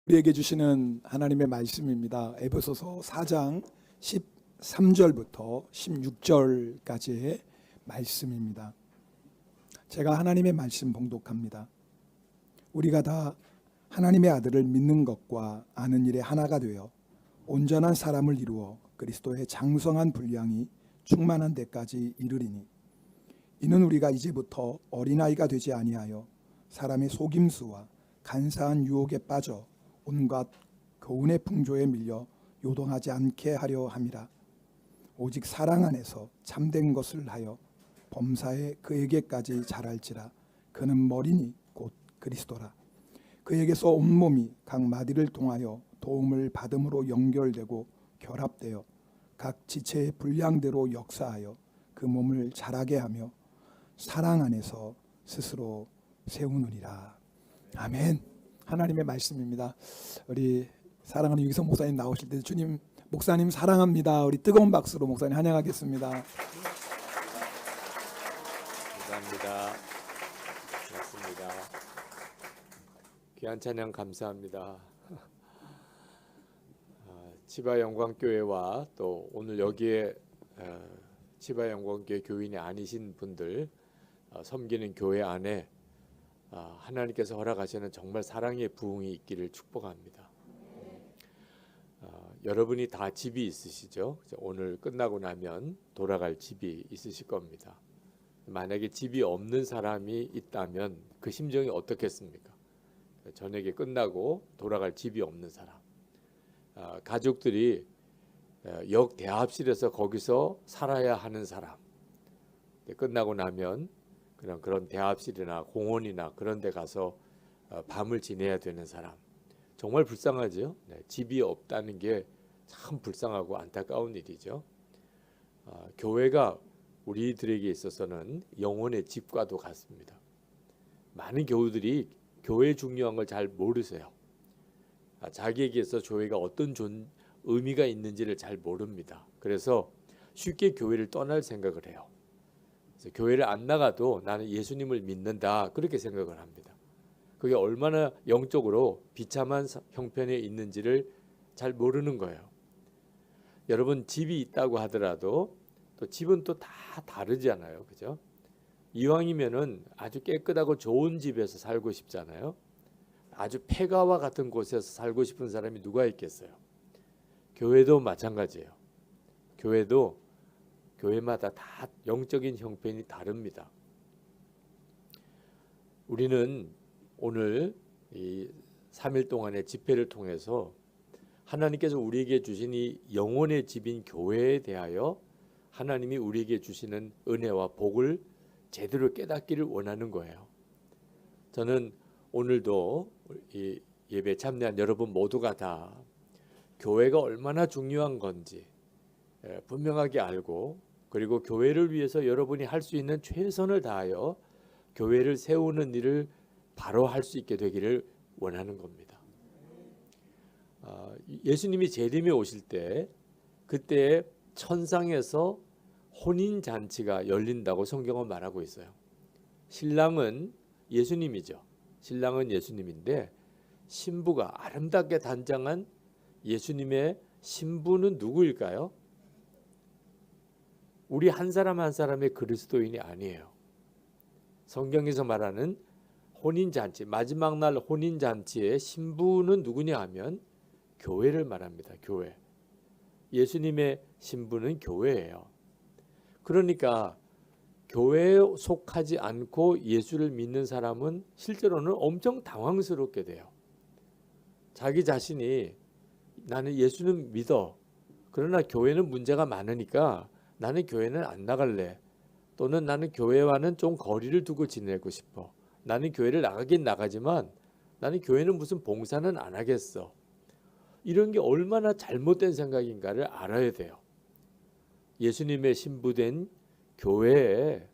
우리에게 주시는 하나님의 말씀입니다. 에베소서 4장 13절부터 16절까지의 말씀입니다. 제가 하나님의 말씀 봉독합니다. 우리가 다 하나님의 아들을 믿는 것과 아는 일에 하나가 되어 온전한 사람을 이루어 그리스도의 장성한 분량이 충만한 데까지 이르리니, 이는 우리가 이제부터 어린아이가 되지 아니하여 사람의 속임수와 간사한 유혹에 빠져 온갖 교훈의 풍조에 밀려 요동하지 않게 하려 함이라. 오직 사랑 안에서 참된 것을 하여 범사에 그에게까지 자랄지라. 그는 머리니 곧 그리스도라. 그에게서 온몸이 각 마디를 통하여 도움을 받음으로 연결되고 결합되어 각 지체의 분량대로 역사하여 그 몸을 자라게 하며 사랑 안에서 스스로 세우느니라. 아멘. 하나님의 말씀입니다. 우리 사랑하는 유기성 목사님 나오실 때 주님, 목사님 사랑합니다. 우리 뜨거운 박수로 목사님 환영하겠습니다. 감사합니다. 고맙습니다. 귀한 찬양 감사합니다. 치바 영광교회와 또 오늘 여기에 치바 영광교회 교인이 아니신 분들 섬기는 교회 안에 하나님께서 허락하시는 정말 사랑의 부흥이 있기를 축복합니다. 여러분이 다 집이 있으시죠? 오늘 끝나고 나면 돌아갈 집이 있으실 겁니다. 만약에 집이 없는 사람이 있다면 그 심정이 어떻겠습니까? 저녁에 끝나고 돌아갈 집이 없는 사람. 가족들이 역 대합실에서 거기서 살아야 하는 사람. 끝나고 나면 그런 대합실이나 공원이나 그런 데 가서 밤을 지내야 되는 사람. 정말 불쌍하죠. 집이 없다는 게 참 불쌍하고 안타까운 일이죠. 교회가 우리들에게 있어서는 영혼의 집과도 같습니다. 많은 교우들이 교회의 중요한 걸 잘 모르세요. 자기에게서 교회가 어떤 의미가 있는지를 잘 모릅니다. 그래서 쉽게 교회를 떠날 생각을 해요. 그래서 교회를 안 나가도 나는 예수님을 믿는다, 그렇게 생각을 합니다. 그게 얼마나 영적으로 비참한 형편에 있는지를 잘 모르는 거예요. 여러분, 집이 있다고 하더라도 또 집은 또 다 다르잖아요. 그죠? 이왕이면은 아주 깨끗하고 좋은 집에서 살고 싶잖아요. 아주 폐가와 같은 곳에서 살고 싶은 사람이 누가 있겠어요? 교회도 마찬가지예요. 교회도 교회마다 다 영적인 형편이 다릅니다. 우리는 오늘 이 3일 동안의 집회를 통해서 하나님께서 우리에게 주신 이 영혼의 집인 교회에 대하여 하나님이 우리에게 주시는 은혜와 복을 제대로 깨닫기를 원하는 거예요. 저는 오늘도 이 예배 참여한 여러분 모두가 다 교회가 얼마나 중요한 건지 분명하게 알고, 그리고 교회를 위해서 여러분이 할 수 있는 최선을 다하여 교회를 세우는 일을 바로 할 수 있게 되기를 원하는 겁니다. 예수님이 재림에 오실 때 그때 천상에서 혼인잔치가 열린다고 성경은 말하고 있어요. 신랑은 예수님이죠. 신랑은 예수님인데 신부가 아름답게 단장한 예수님의 신부는 누구일까요? 우리 한 사람 한 사람의 그리스도인이 아니에요. 성경에서 말하는 혼인잔치, 마지막 날 혼인잔치의 신부는 누구냐 하면 교회를 말합니다. 교회. 예수님의 신부는 교회예요. 그러니까 교회에 속하지 않고 예수를 믿는 사람은 실제로는 엄청 당황스럽게 돼요. 자기 자신이 나는 예수는 믿어. 그러나 교회는 문제가 많으니까 나는 교회는 안 나갈래. 또는 나는 교회와는 좀 거리를 두고 지내고 싶어. 나는 교회를 나가긴 나가지만 나는 교회는 무슨 봉사는 안 하겠어. 이런 게 얼마나 잘못된 생각인가를 알아야 돼요. 예수님의 신부된 교회에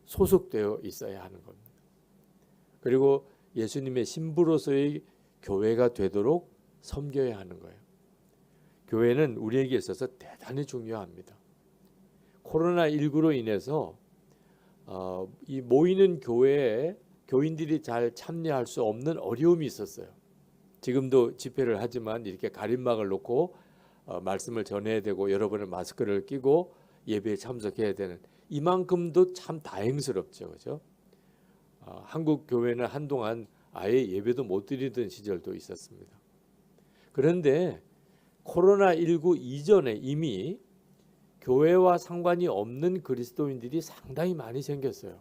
소속되어 있어야 하는 겁니다. 그리고 예수님의 신부로서의 교회가 되도록 섬겨야 하는 거예요. 교회는 우리에게 있어서 대단히 중요합니다. 코로나19로 인해서 이 모이는 교회에 교인들이 잘 참여할 수 없는 어려움이 있었어요. 지금도 집회를 하지만 이렇게 가림막을 놓고 말씀을 전해야 되고 여러분은 마스크를 끼고 예배에 참석해야 되는 이만큼도 참 다행스럽죠, 그죠? 한국 교회는 한동안 아예 예배도 못 드리던 시절도 있었습니다. 그런데 코로나19 이전에 이미 교회와 상관이 없는 그리스도인들이 상당히 많이 생겼어요.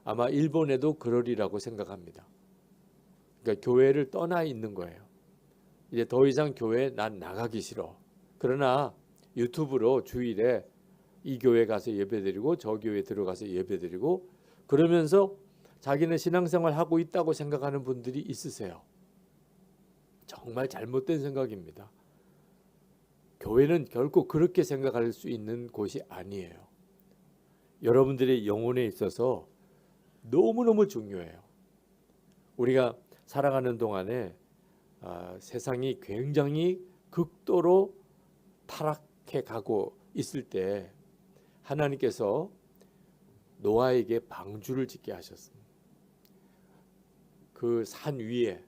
아마 일본에도 그러리라고 생각합니다. 그러니까 교회를 떠나 있는 거예요. 이제 더 이상 교회에 난 나가기 싫어. 그러나 유튜브로 주일에 이 교회 가서 예배드리고 저 교회 들어가서 예배드리고 그러면서 자기는 신앙생활 하고 있다고 생각하는 분들이 있으세요. 정말 잘못된 생각입니다. 교회는 결코 그렇게 생각할 수 있는 곳이 아니에요. 여러분들의 영혼에 있어서 너무너무 중요해요. 우리가 살아가는 동안에 세상이 굉장히 극도로 타락해 가고 있을 때 하나님께서 노아에게 방주를 짓게 하셨습니다. 그 산 위에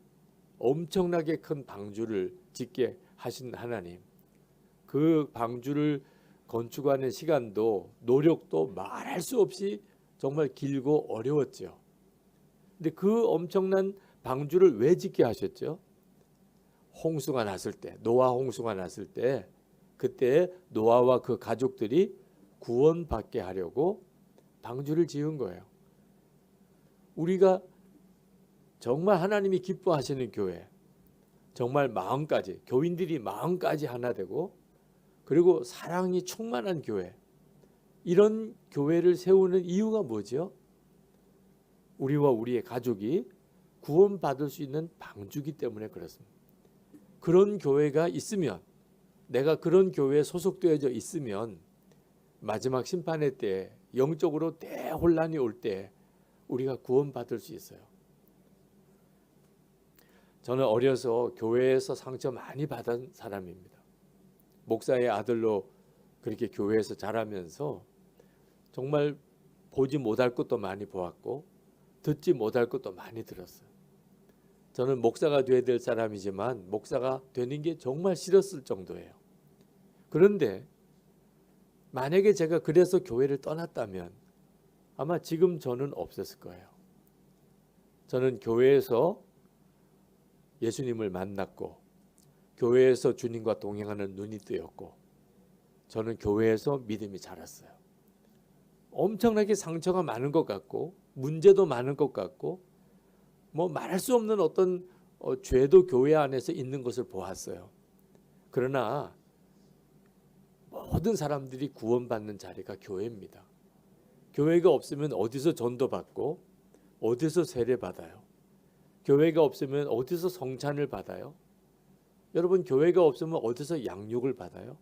엄청나게 큰 방주를 짓게 하신 하나님, 그 방주를 건축하는 시간도 노력도 말할 수 없이 정말 길고 어려웠죠. 근데 그 엄청난 방주를 왜 짓게 하셨죠? 홍수가 났을 때, 노아 홍수가 났을 때 그때 노아와 그 가족들이 구원받게 하려고 방주를 지은 거예요. 우리가 정말 하나님이 기뻐하시는 교회, 정말 마음까지, 교인들이 마음까지 하나 되고 그리고 사랑이 충만한 교회, 이런 교회를 세우는 이유가 뭐죠? 우리와 우리의 가족이 구원받을 수 있는 방주기 때문에 그렇습니다. 그런 교회가 있으면, 내가 그런 교회에 소속되어져 있으면 마지막 심판의 때 영적으로 대혼란이 올 때 우리가 구원받을 수 있어요. 저는 어려서 교회에서 상처 많이 받은 사람입니다. 목사의 아들로 그렇게 교회에서 자라면서 정말 보지 못할 것도 많이 보았고 듣지 못할 것도 많이 들었어요. 저는 목사가 되어야 될 사람이지만 목사가 되는 게 정말 싫었을 정도예요. 그런데 만약에 제가 그래서 교회를 떠났다면 아마 지금 저는 없었을 거예요. 저는 교회에서 예수님을 만났고 교회에서 주님과 동행하는 눈이 뜨였고 저는 교회에서 믿음이 자랐어요. 엄청나게 상처가 많은 것 같고 문제도 많은 것 같고 뭐 말할 수 없는 어떤 죄도 교회 안에서 있는 것을 보았어요. 그러나 모든 사람들이 구원받는 자리가 교회입니다. 교회가 없으면 어디서 전도받고 어디서 세례받아요? 교회가 없으면 어디서 성찬을 받아요? 여러분, 교회가 없으면 어디서 양육을 받아요?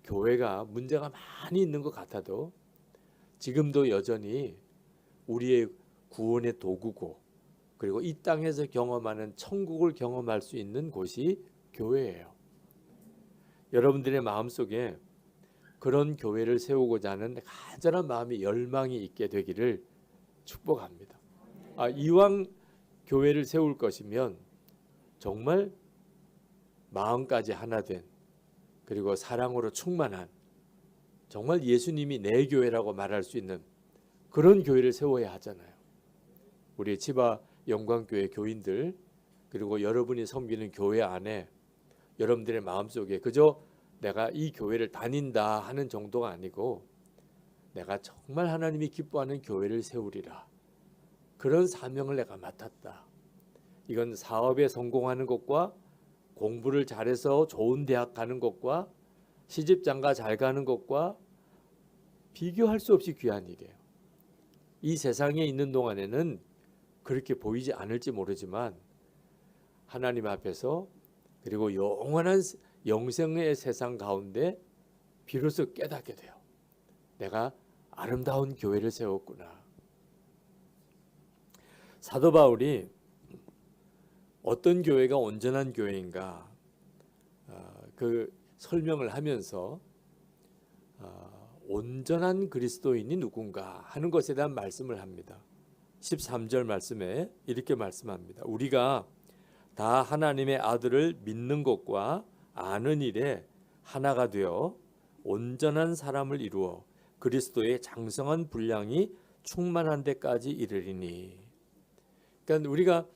교회가 문제가 많이 있는 것 같아도 지금도 여전히 우리의 구원의 도구고 그리고 이 땅에서 경험하는 천국을 경험할 수 있는 곳이 교회예요. 여러분들의 마음속에 그런 교회를 세우고자 하는 간절한 마음이 열망이 있게 되기를 축복합니다. 이왕 교회를 세울 것이면 정말 마음까지 하나 된 그리고 사랑으로 충만한 정말 예수님이 내 교회라고 말할 수 있는 그런 교회를 세워야 하잖아요. 우리 치바 영광교회 교인들 그리고 여러분이 섬기는 교회 안에 여러분들의 마음속에 그저 내가 이 교회를 다닌다 하는 정도가 아니고 내가 정말 하나님이 기뻐하는 교회를 세우리라. 그런 사명을 내가 맡았다. 이건 사업에 성공하는 것과 공부를 잘해서 좋은 대학 가는 것과 시집장가 잘 가는 것과 비교할 수 없이 귀한 일이에요. 이 세상에 있는 동안에는 그렇게 보이지 않을지 모르지만 하나님 앞에서 그리고 영원한 영생의 세상 가운데 비로소 깨닫게 돼요. 내가 아름다운 교회를 세웠구나. 사도 바울이 어떤 교회가 온전한 교회인가 그 설명을 하면서 온전한 그리스도인이 누군가 하는 것에 대한 말씀을 합니다. 13절 말씀에 이렇게 말씀합니다. 우리가 다 하나님의 아들을 믿는 것과 아는 일에 하나가 되어 온전한 사람을 이루어 그리스도의 장성한 분량이 충만한 데까지 이르리니. 그러니까 우리가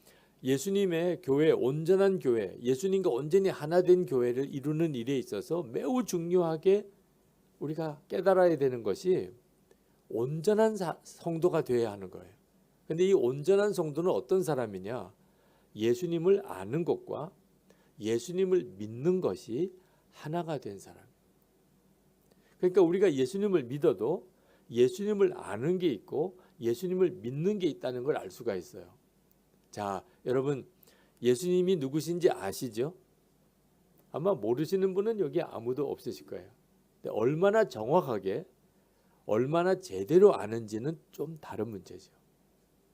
예수님의 교회, 온전한 교회, 예수님과 온전히 하나 된 교회를 이루는 일에 있어서 매우 중요하게 우리가 깨달아야 되는 것이 온전한 성도가 되어야 하는 거예요. 그런데 이 온전한 성도는 어떤 사람이냐? 예수님을 아는 것과 예수님을 믿는 것이 하나가 된 사람. 그러니까 우리가 예수님을 믿어도 예수님을 아는 게 있고 예수님을 믿는 게 있다는 걸 알 수가 있어요. 자, 여러분 예수님이 누구신지 아시죠? 아마 모르시는 분은 여기 아무도 없으실 거예요. 근데 얼마나 정확하게, 얼마나 제대로 아는지는 좀 다른 문제죠.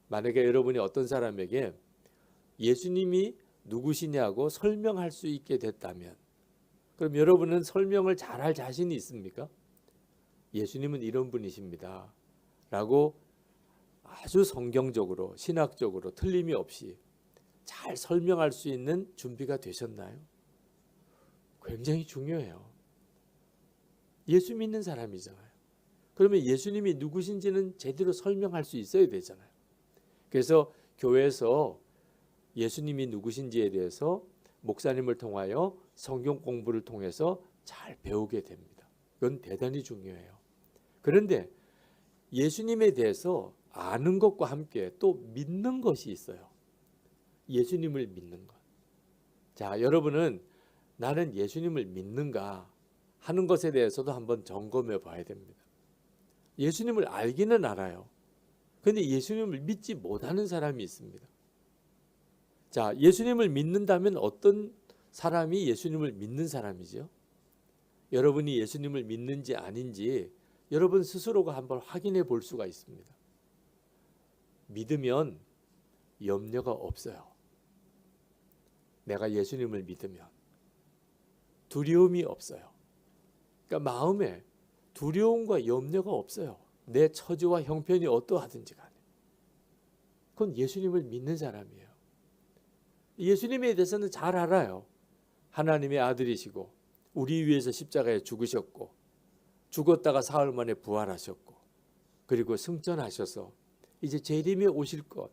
만약에 여러분이 어떤 사람에게 예수님이 누구시냐고 설명할 수 있게 됐다면, 그럼 여러분은 설명을 잘할 자신이 있습니까? 예수님은 이런 분이십니다 라고 아주 성경적으로 신학적으로 틀림이 없이 잘 설명할 수 있는 준비가 되셨나요? 굉장히 중요해요. 예수 믿는 사람이잖아요. 그러면 예수님이 누구신지는 제대로 설명할 수 있어야 되잖아요. 그래서 교회에서 예수님이 누구신지에 대해서 목사님을 통하여 성경 공부를 통해서 잘 배우게 됩니다. 그건 대단히 중요해요. 그런데 예수님에 대해서 아는 것과 함께 또 믿는 것이 있어요. 예수님을 믿는 것. 자, 여러분은 나는 예수님을 믿는가 하는 것에 대해서도 한번 점검해 봐야 됩니다. 예수님을 알기는 알아요. 그런데 예수님을 믿지 못하는 사람이 있습니다. 자, 예수님을 믿는다면 어떤 사람이 예수님을 믿는 사람이죠? 여러분이 예수님을 믿는지 아닌지 여러분 스스로가 한번 확인해 볼 수가 있습니다. 믿으면 염려가 없어요. 내가 예수님을 믿으면 두려움이 없어요. 그러니까 마음에 두려움과 염려가 없어요. 내 처지와 형편이 어떠하든지 간에. 그건 예수님을 믿는 사람이에요. 예수님에 대해서는 잘 알아요. 하나님의 아들이시고 우리 위해서 십자가에 죽으셨고 죽었다가 사흘 만에 부활하셨고 그리고 승천하셔서 이제 재림에 오실 것,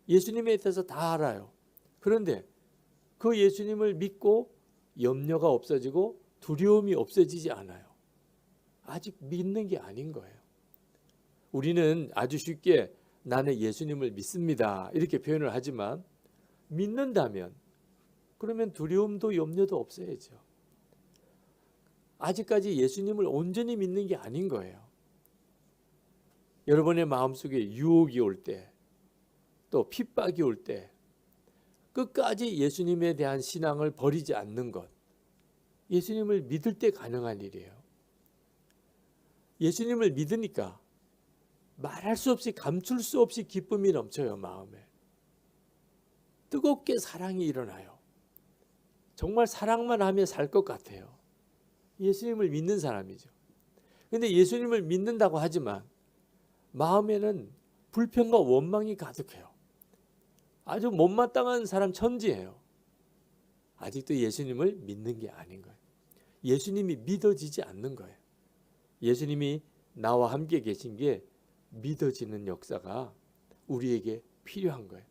예수님에 대해서 다 알아요. 그런데 그 예수님을 믿고 염려가 없어지고 두려움이 없어지지 않아요. 아직 믿는 게 아닌 거예요. 우리는 아주 쉽게 나는 예수님을 믿습니다 이렇게 표현을 하지만 믿는다면 그러면 두려움도 염려도 없어야죠. 아직까지 예수님을 온전히 믿는 게 아닌 거예요. 여러분의 마음속에 유혹이 올 때, 또 핍박이 올 때 끝까지 예수님에 대한 신앙을 버리지 않는 것, 예수님을 믿을 때 가능한 일이에요. 예수님을 믿으니까 말할 수 없이 감출 수 없이 기쁨이 넘쳐요. 마음에 뜨겁게 사랑이 일어나요. 정말 사랑만 하며 살 것 같아요. 예수님을 믿는 사람이죠. 그런데 예수님을 믿는다고 하지만 마음에는 불평과 원망이 가득해요. 아주 못마땅한 사람 천지예요. 아직도 예수님을 믿는 게 아닌 거예요. 예수님이 믿어지지 않는 거예요. 예수님이 나와 함께 계신 게 믿어지는 역사가 우리에게 필요한 거예요.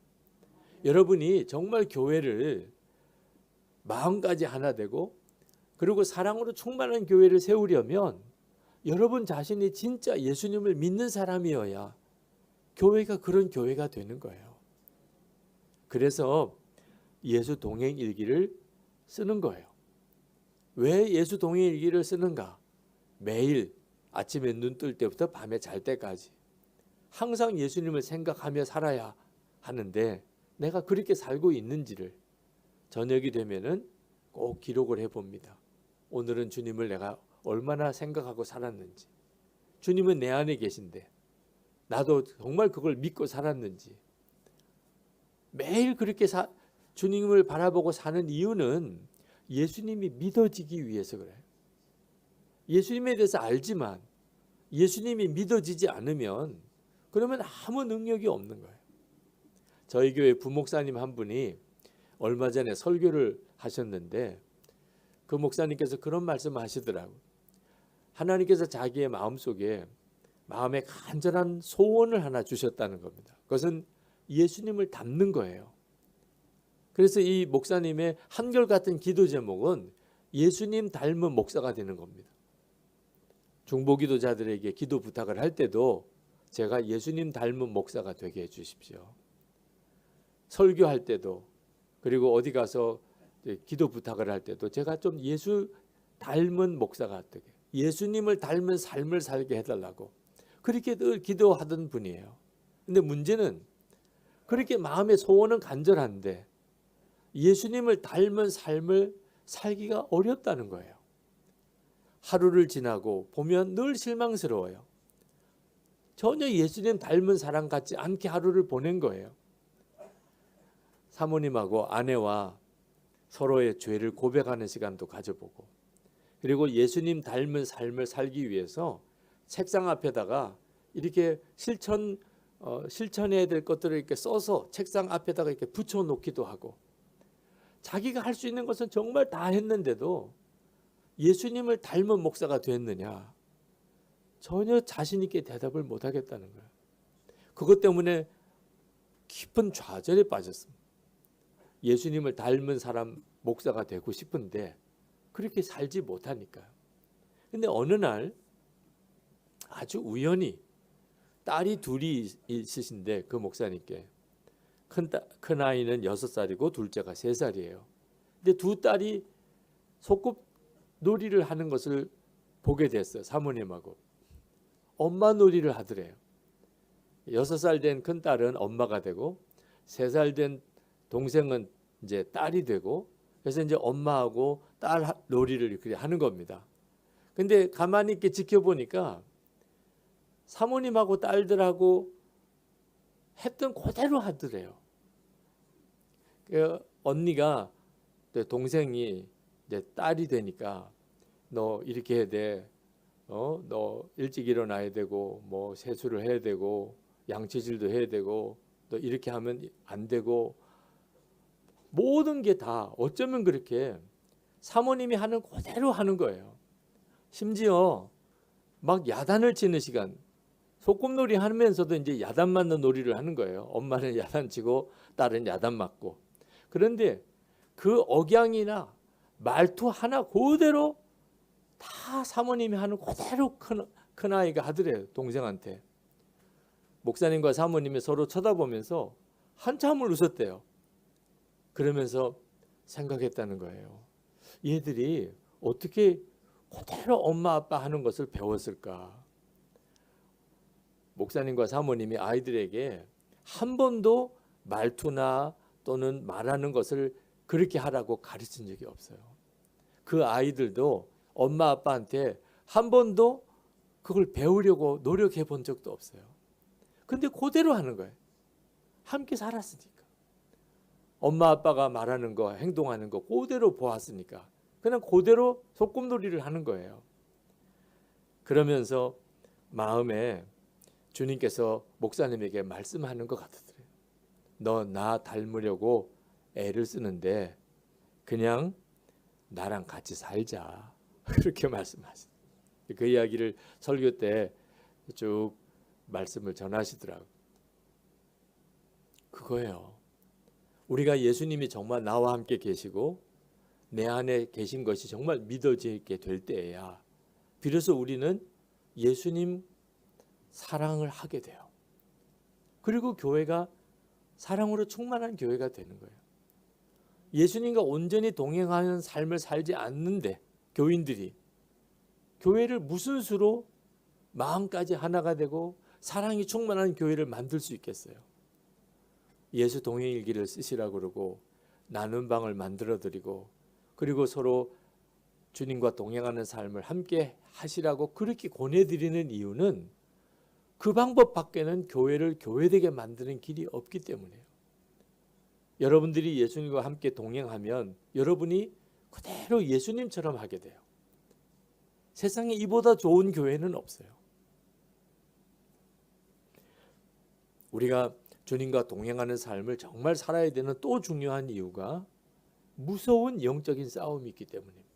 여러분이 정말 교회를 마음까지 하나 되고 그리고 사랑으로 충만한 교회를 세우려면 여러분 자신이 진짜 예수님을 믿는 사람이어야 교회가 그런 교회가 되는 거예요. 그래서 예수 동행 일기를 쓰는 거예요. 왜 예수 동행 일기를 쓰는가? 매일 아침에 눈 뜰 때부터 밤에 잘 때까지 항상 예수님을 생각하며 살아야 하는데 내가 그렇게 살고 있는지를 저녁이 되면은 꼭 기록을 해봅니다. 오늘은 주님을 내가 얼마나 생각하고 살았는지, 주님은 내 안에 계신데 나도 정말 그걸 믿고 살았는지. 매일 그렇게 주님을 바라보고 사는 이유는 예수님이 믿어지기 위해서 그래요. 예수님에 대해서 알지만 예수님이 믿어지지 않으면 그러면 아무 능력이 없는 거예요. 저희 교회 부목사님 한 분이 얼마 전에 설교를 하셨는데 그 목사님께서 그런 말씀을 하시더라고요. 하나님께서 자기의 마음속에 마음에 간절한 소원을 하나 주셨다는 겁니다. 그것은 예수님을 닮는 거예요. 그래서 이 목사님의 한결같은 기도 제목은 예수님 닮은 목사가 되는 겁니다. 중보기도자들에게 기도 부탁을 할 때도 제가 예수님 닮은 목사가 되게 해주십시오. 설교할 때도 그리고 어디 가서 기도 부탁을 할 때도 제가 좀 예수 닮은 목사가 되게, 예수님을 닮은 삶을 살게 해달라고 그렇게 늘 기도하던 분이에요. 근데 문제는 그렇게 마음의 소원은 간절한데 예수님을 닮은 삶을 살기가 어렵다는 거예요. 하루를 지나고 보면 늘 실망스러워요. 전혀 예수님 닮은 사람 같지 않게 하루를 보낸 거예요. 사모님하고 아내와 서로의 죄를 고백하는 시간도 가져보고, 그리고 예수님 닮은 삶을 살기 위해서 책상 앞에다가 이렇게 실천해야 될 것들을 이렇게 써서 책상 앞에다가 이렇게 붙여놓기도 하고, 자기가 할 수 있는 것은 정말 다 했는데도 예수님을 닮은 목사가 됐느냐? 전혀 자신 있게 대답을 못 하겠다는 거예요. 그것 때문에 깊은 좌절에 빠졌습니다. 예수님을 닮은 사람 목사가 되고 싶은데 그렇게 살지 못하니까요. 근데 어느 날 아주 우연히 딸이 둘이 있으신데 그 목사님께 큰 아이는 6살이고 둘째가 3살이에요. 근데 두 딸이 소꿉놀이를 하는 것을 보게 됐어요. 사모님하고. 엄마 놀이를 하더래요. 6살 된 큰 딸은 엄마가 되고 3살 된 동생은 이제 딸이 되고, 그래서 이제 엄마하고 딸 놀이를 이렇게 하는 겁니다. 근데 가만히 있게 지켜보니까 사모님하고 딸들하고 했던 그대로 하더래요. 언니가 동생이 이제 딸이 되니까 너 이렇게 해야 돼. 너 일찍 일어나야 되고 뭐 세수를 해야 되고 양치질도 해야 되고 너 이렇게 하면 안 되고, 모든 게 다 어쩌면 그렇게 사모님이 하는 그대로 하는 거예요. 심지어 막 야단을 치는 시간, 소꿉놀이 하면서도 이제 야단 맞는 놀이를 하는 거예요. 엄마는 야단 치고 딸은 야단 맞고. 그런데 그 억양이나 말투 하나 그대로 다 사모님이 하는 그대로 큰 아이가 하더래요. 동생한테. 목사님과 사모님이 서로 쳐다보면서 한참을 웃었대요. 그러면서 생각했다는 거예요. 얘들이 어떻게 그대로 엄마 아빠 하는 것을 배웠을까? 목사님과 사모님이 아이들에게 한 번도 말투나 또는 말하는 것을 그렇게 하라고 가르친 적이 없어요. 그 아이들도 엄마 아빠한테 한 번도 그걸 배우려고 노력해 본 적도 없어요. 근데 그대로 하는 거예요. 함께 살았으니까. 엄마 아빠가 말하는 거, 행동하는 거 그대로 보았으니까 그냥 그대로 소꿉놀이를 하는 거예요. 그러면서 마음에 주님께서 목사님에게 말씀하는 것 같더래요. 너 나 닮으려고 애를 쓰는데 그냥 나랑 같이 살자. 그렇게 말씀하셨어요. 그 이야기를 설교 때 쭉 말씀을 전하시더라고요. 그거예요. 우리가 예수님이 정말 나와 함께 계시고 내 안에 계신 것이 정말 믿어지게 될 때에야 비로소 우리는 예수님 사랑을 하게 돼요. 그리고 교회가 사랑으로 충만한 교회가 되는 거예요. 예수님과 온전히 동행하는 삶을 살지 않는데 교인들이 교회를 무슨 수로 마음까지 하나가 되고 사랑이 충만한 교회를 만들 수 있겠어요? 예수 동행일기를 쓰시라고 그러고 나눈 방을 만들어 드리고 그리고 서로 주님과 동행하는 삶을 함께 하시라고 그렇게 권해드리는 이유는 그 방법 밖에는 교회를 교회되게 만드는 길이 없기 때문이에요. 여러분들이 예수님과 함께 동행하면 여러분이 그대로 예수님처럼 하게 돼요. 세상에 이보다 좋은 교회는 없어요. 우리가 주님과 동행하는 삶을 정말 살아야 되는 또 중요한 이유가 무서운 영적인 싸움이 있기 때문입니다.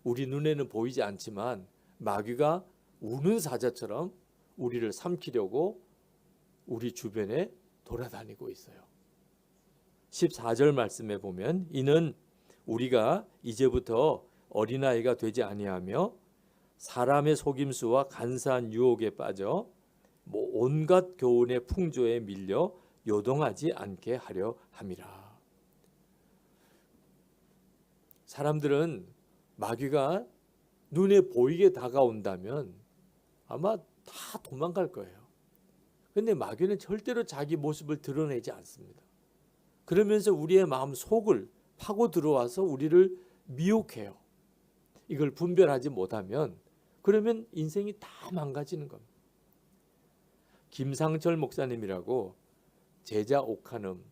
우리 눈에는 보이지 않지만 마귀가 우는 사자처럼 우리를 삼키려고 우리 주변에 돌아다니고 있어요. 14절 말씀에 보면 이는 우리가 이제부터 어린아이가 되지 아니하며 사람의 속임수와 간사한 유혹에 빠져 온갖 교훈의 풍조에 밀려 요동하지 않게 하려 함이라. 사람들은 마귀가 눈에 보이게 다가온다면 아마 다 도망갈 거예요. 근데 마귀는 절대로 자기 모습을 드러내지 않습니다. 그러면서 우리의 마음 속을 파고 들어와서 우리를 미혹해요. 이걸 분별하지 못하면 그러면 인생이 다 망가지는 겁니다. 김상철 목사님이라고 제자 옥한음,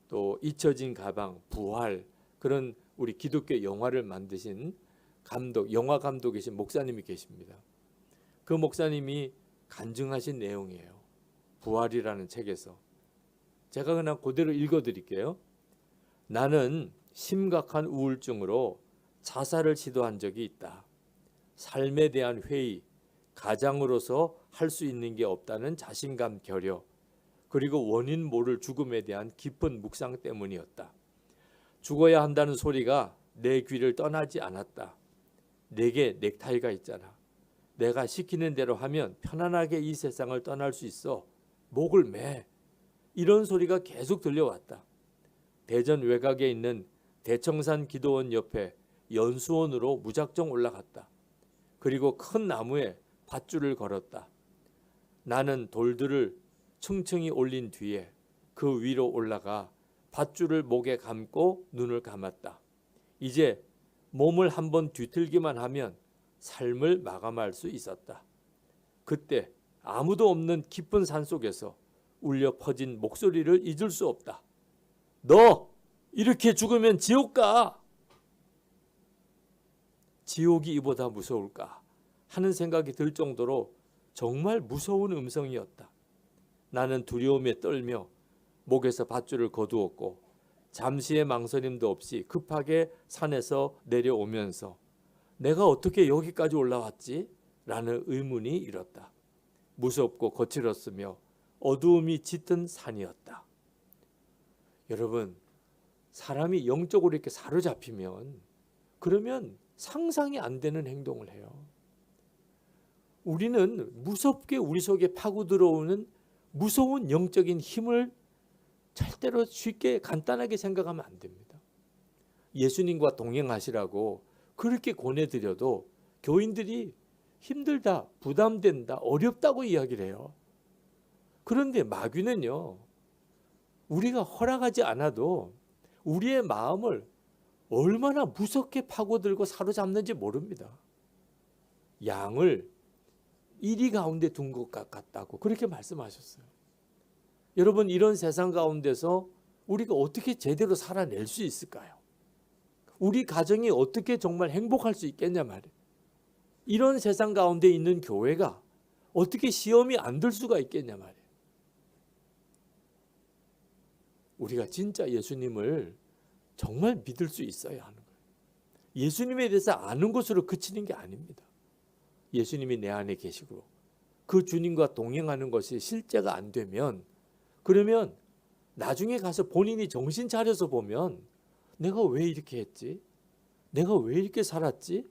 또 잊혀진 가방, 부활 그런 우리 기독교 영화를 만드신 감독, 영화 감독이신 목사님이 계십니다. 그 목사님이 간증하신 내용이에요. 부활이라는 책에서. 제가 그냥 그대로 읽어드릴게요. 나는 심각한 우울증으로 자살을 시도한 적이 있다. 삶에 대한 회의, 가장으로서 할 수 있는 게 없다는 자신감 결여, 그리고 원인 모를 죽음에 대한 깊은 묵상 때문이었다. 죽어야 한다는 소리가 내 귀를 떠나지 않았다. 내게 넥타이가 있잖아. 내가 시키는 대로 하면 편안하게 이 세상을 떠날 수 있어. 목을 매. 이런 소리가 계속 들려왔다. 대전 외곽에 있는 대청산 기도원 옆에 연수원으로 무작정 올라갔다. 그리고 큰 나무에 밧줄을 걸었다. 나는 돌들을 층층이 올린 뒤에 그 위로 올라가 밧줄을 목에 감고 눈을 감았다. 이제 몸을 한번 뒤틀기만 하면 삶을 마감할 수 있었다. 그때 아무도 없는 깊은 산속에서 울려 퍼진 목소리를 잊을 수 없다. 너 이렇게 죽으면 지옥 가. 지옥이 이보다 무서울까 하는 생각이 들 정도로 정말 무서운 음성이었다. 나는 두려움에 떨며 목에서 밧줄을 거두었고 잠시의 망설임도 없이 급하게 산에서 내려오면서 내가 어떻게 여기까지 올라왔지? 라는 의문이 일었다. 무섭고 거칠었으며 어두움이 짙은 산이었다. 여러분, 사람이 영적으로 이렇게 사로잡히면 그러면 상상이 안 되는 행동을 해요. 우리는 무섭게 우리 속에 파고 들어오는 무서운 영적인 힘을 절대로 쉽게 간단하게 생각하면 안 됩니다. 예수님과 동행하시라고 그렇게 권해드려도 교인들이 힘들다, 부담된다, 어렵다고 이야기를 해요. 그런데 마귀는요, 우리가 허락하지 않아도 우리의 마음을 얼마나 무섭게 파고들고 사로잡는지 모릅니다. 양을 이리 가운데 둔 것 같다고 그렇게 말씀하셨어요. 여러분, 이런 세상 가운데서 우리가 어떻게 제대로 살아낼 수 있을까요? 우리 가정이 어떻게 정말 행복할 수 있겠냐 말이에요. 이런 세상 가운데 있는 교회가 어떻게 시험이 안 들 수가 있겠냐 말이에요. 우리가 진짜 예수님을 정말 믿을 수 있어야 하는 거예요. 예수님에 대해서 아는 것으로 그치는 게 아닙니다. 예수님이 내 안에 계시고 그 주님과 동행하는 것이 실제가 안 되면 그러면 나중에 가서 본인이 정신 차려서 보면 내가 왜 이렇게 했지? 내가 왜 이렇게 살았지?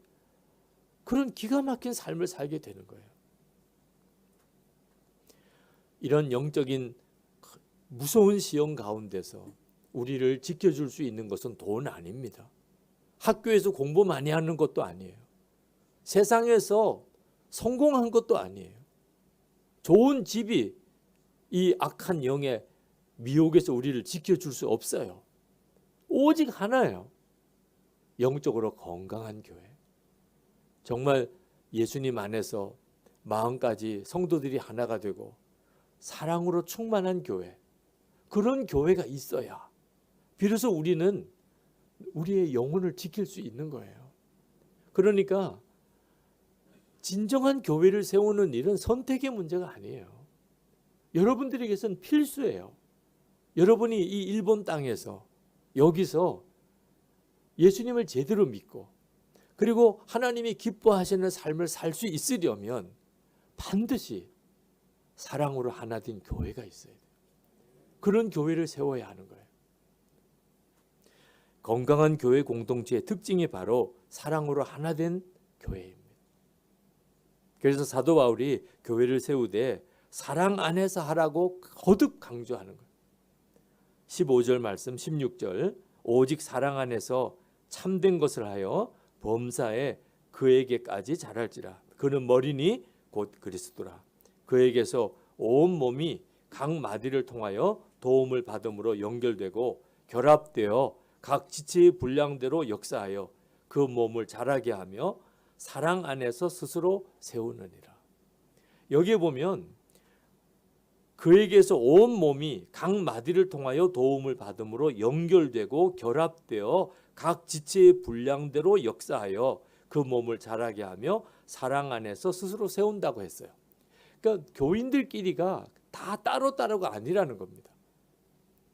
그런 기가 막힌 삶을 살게 되는 거예요. 이런 영적인 무서운 시험 가운데서 우리를 지켜줄 수 있는 것은 돈 아닙니다. 학교에서 공부 많이 하는 것도 아니에요. 세상에서 성공한 것도 아니에요. 좋은 집이 이 악한 영의 미혹에서 우리를 지켜줄 수 없어요. 오직 하나예요. 영적으로 건강한 교회. 정말 예수님 안에서 마음까지 성도들이 하나가 되고 사랑으로 충만한 교회. 그런 교회가 있어야 비로소 우리는 우리의 영혼을 지킬 수 있는 거예요. 그러니까 진정한 교회를 세우는 일은 선택의 문제가 아니에요. 여러분들에게선 필수예요. 여러분이 이 일본 땅에서 여기서 예수님을 제대로 믿고 그리고 하나님이 기뻐하시는 삶을 살 수 있으려면 반드시 사랑으로 하나 된 교회가 있어야 돼요. 그런 교회를 세워야 하는 거예요. 건강한 교회 공동체의 특징이 바로 사랑으로 하나 된 교회입니다. 그래서 사도 바울이 교회를 세우되 사랑 안에서 하라고 거듭 강조하는 거예요. 15절 말씀 16절 오직 사랑 안에서 참된 것을 하여 범사에 그에게까지 자랄지라. 그는 머리니 곧 그리스도라. 그에게서 온 몸이 각 마디를 통하여 도움을 받음으로 연결되고 결합되어 각 지체의 분량대로 역사하여 그 몸을 자라게 하며 사랑 안에서 스스로 세우느니라. 여기에 보면 그에게서 온 몸이 각 마디를 통하여 도움을 받음으로 연결되고 결합되어 각 지체의 분량대로 역사하여 그 몸을 자라게 하며 사랑 안에서 스스로 세운다고 했어요. 그러니까 교인들끼리가 다 따로따로가 아니라는 겁니다.